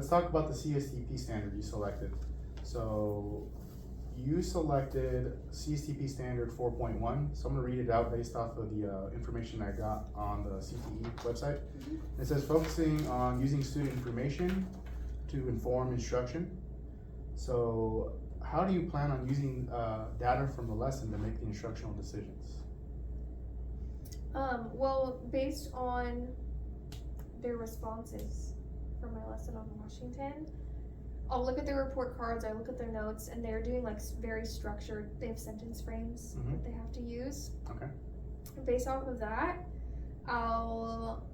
let's talk about the CSTP standard you selected. So you selected CSTP standard 4.1. So I'm gonna read it out based off of the information I got on the CTE website. It says focusing on using student information to inform instruction. So how do you plan on using data from the lesson to make the instructional decisions? Well, based on their responses from my lesson on Washington, I'll look at their report cards, I look at their notes, and they're doing like very structured, they have sentence frames that they have to use. Okay. Based off of that, I'll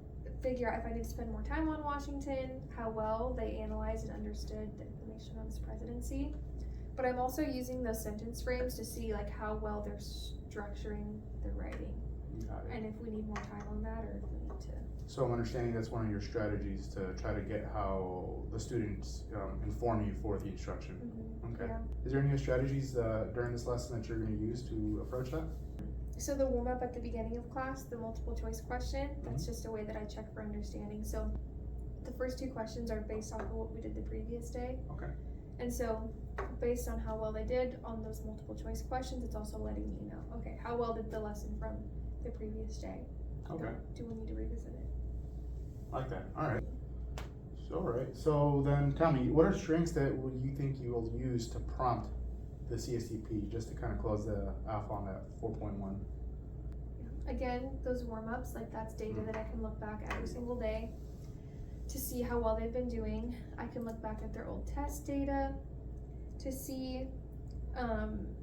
figure out if I need to spend more time on Washington, how well they analyzed and understood the information on this presidency. But I'm also using those sentence frames to see like how well they're structuring their writing. Got it. And if we need more time on that, or if we need to. So I'm understanding that's one of your strategies to try to get how the students inform you for the instruction. Okay. Yeah. Is there any strategies during this lesson that you're going to use to approach that? So the warm up at the beginning of class, the multiple choice question, that's just a way that I check for understanding. So the first two questions are based off of what we did the previous day. Okay. And so based on how well they did on those multiple choice questions, it's also letting me know, okay, how well did the lesson from the previous day? Okay. Do we need to revisit it? Like that. All right. So then tell me, what are strengths that you think you will use to prompt the CSTP, just to kind of close the alpha on that 4.1? Again, those warm-ups, like that's data that I can look back every single day to see how well they've been doing. I can look back at their old test data to see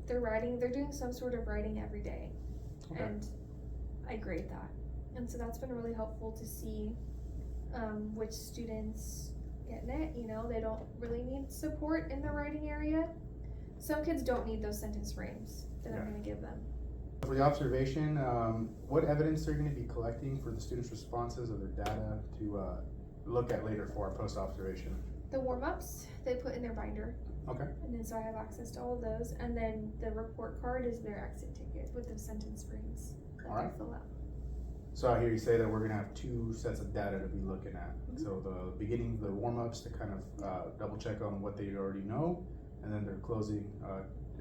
their writing. They're doing some sort of writing every day, and I grade that. And so that's been really helpful to see which students get it. You know, they don't really need support in the writing area. Some kids don't need those sentence frames that I'm going to give them. For the observation, what evidence are you going to be collecting for the students' responses of their data to look at later for our post-observation? The warm-ups they put in their binder. Okay. And then so I have access to all of those. And then the report card is their exit ticket with the sentence frames that they fill out. So I hear you say that we're going to have two sets of data to be looking at. So the beginning, the warm-ups to kind of double check on what they already know, and then their closing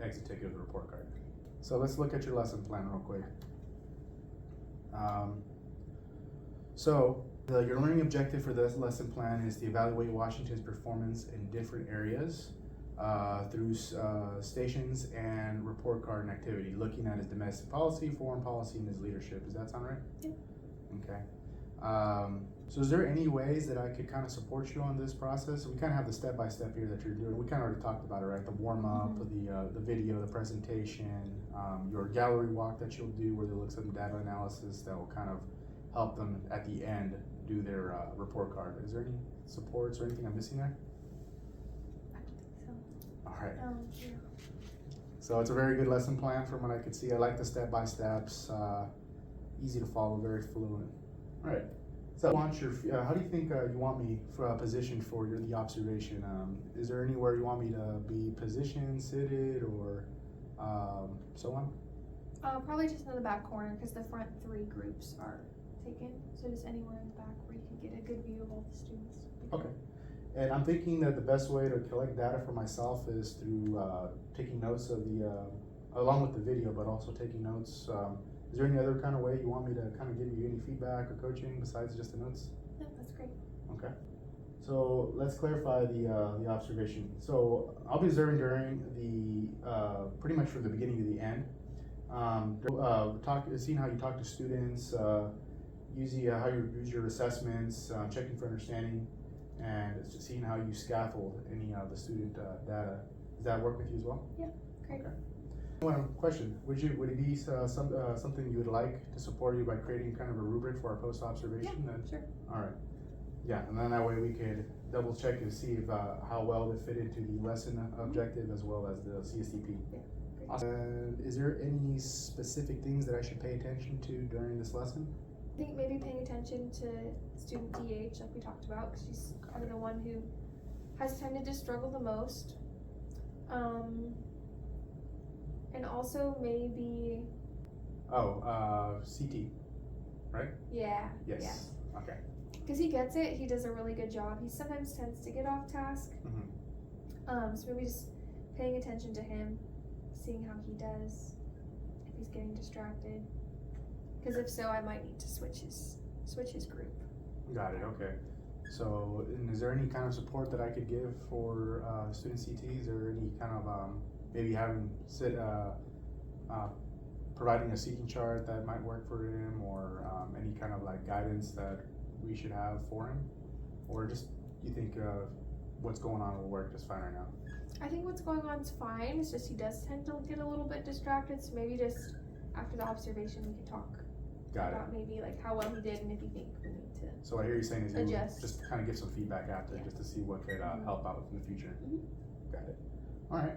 exit ticket of the report card. So let's look at your lesson plan real quick. Your learning objective for this lesson plan is to evaluate Washington's performance in different areas through stations and report card and activity, looking at his domestic policy, foreign policy, and his leadership. Does that sound right? Yeah. Okay. So is there any ways that I could kind of support you on this process? We kind of have the step-by-step here that you're doing. We kind of already talked about it, right? The warm-up, the video, the presentation, your gallery walk that you'll do where they'll look some data analysis that will kind of help them at the end do their report card. Is there any supports or anything I'm missing there? I don't think so. All right. Yeah. So it's a very good lesson plan from what I could see. I like the step-by-steps, easy to follow, very fluent. All right. So how do you think you want me positioned for the observation? Is there anywhere you want me to be positioned, seated, or so on? Probably just in the back corner because the front three groups are taken. So just anywhere in the back where you can get a good view of all the students. Okay. And I'm thinking that the best way to collect data for myself is through taking notes of along with the video, but also taking notes. Is there any other kind of way you want me to kind of give you any feedback or coaching besides just the notes? No, that's great. Okay. So let's clarify the observation. So I'll be observing during the pretty much from the beginning to the end. Seeing how you talk to students, using how you use your assessments, checking for understanding, and seeing how you scaffold any of the student data. Does that work with you as well? Yeah, great. Okay. One question: Would it be something you would like to support you by creating kind of a rubric for our post-observation? Yeah, sure. All right. Yeah, and then that way we could double check and see if how well they fit into the lesson objective as well as the CSTP. Yeah. Great. Awesome. And is there any specific things that I should pay attention to during this lesson? I think maybe paying attention to student DH, like we talked about, because she's kind of the one who has tended to struggle the most. And also maybe. CT, right? Yeah. Yes. Yeah. Okay. because he gets it. He does a really good job. He sometimes tends to get off task. So maybe just paying attention to him, seeing how he does, if he's getting distracted. Because if so, I might need to switch his group. Got it, okay. So, and is there any kind of support that I could give for student CTs, or any kind of maybe providing a seeking chart that might work for him, or any kind of like guidance that we should have for him? Or just you think what's going on will work just fine right now? I think what's going on is fine. It's just he does tend to get a little bit distracted. So maybe just after the observation, we could talk about maybe like how well he did and if you think we need to. So what I hear you saying is you Adjust. just kind of give some feedback after, Yeah. just to see what could help out in the future. Mhm. Got it. All right.